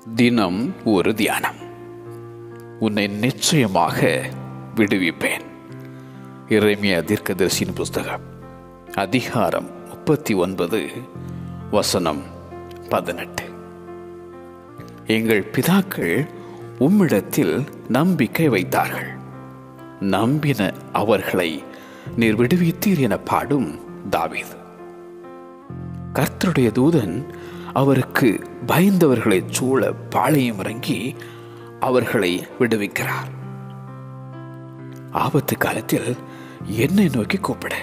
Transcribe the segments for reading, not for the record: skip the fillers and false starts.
தினம் ஒரு தியானம். உன்னை நிச்சயமாக விடுவிப்பேன். எரேமியா தீர்க்கதரிசியின் புஸ்தகம் அதிகாரம் 39 வசனம் 18. எங்கள் பிதாக்கள் உம்மிடத்தில் நம்பிக்கை வைத்தார்கள், நம்பின அவர்களை நீர் விடுவித்தீர் என பாடும் தாவீது. கர்த்தருடைய தூதன் அவருக்கு பயந்தவர்களை சூழ பாளையம் இறங்கி அவர்களை விடுவிக்கிறார். ஆபத்து காலத்தில் என்னை நோக்கி கூப்பிட,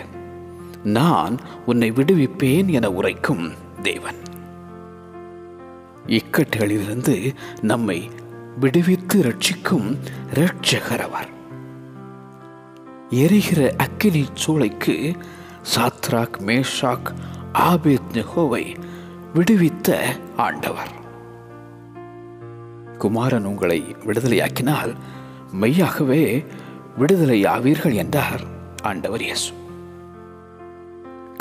நான் உன்னை விடுவிப்பேன் என உரைக்கும் தேவன். இக்கட்டுகளிலிருந்து நம்மை விடுவித்து ரட்சிக்கும் இரட்சகர் அவர். எரிகிற அக்கினி சூளைக்கு சாத்ராக், மேஷாக், ஆபேத்நேகோவை விடுவித்த ஆண்டவர். குமாரன் உங்களை விடுதலையாக்கினால் மெய்யாகவே விடுதலையாவீர்கள் என்றார் ஆண்டவர் இயேசு.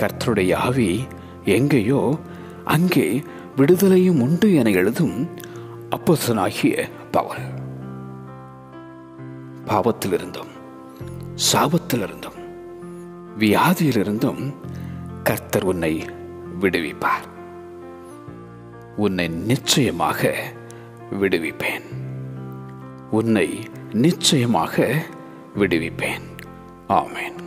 கர்த்தருடைய ஆவி எங்கேயோ அங்கே விடுதலையும் உண்டு என எழுதும் அப்போஸ்தலனாகிய பவுல். பாவத்திலிருந்தும் சாபத்திலிருந்தும் வியாதியிலிருந்தும் கர்த்தர் உன்னை விடுவிப்பார். உன்னை நிச்சயமாக விடுவிப்பேன். உன்னை நிச்சயமாக விடுவிப்பேன். ஆமென்.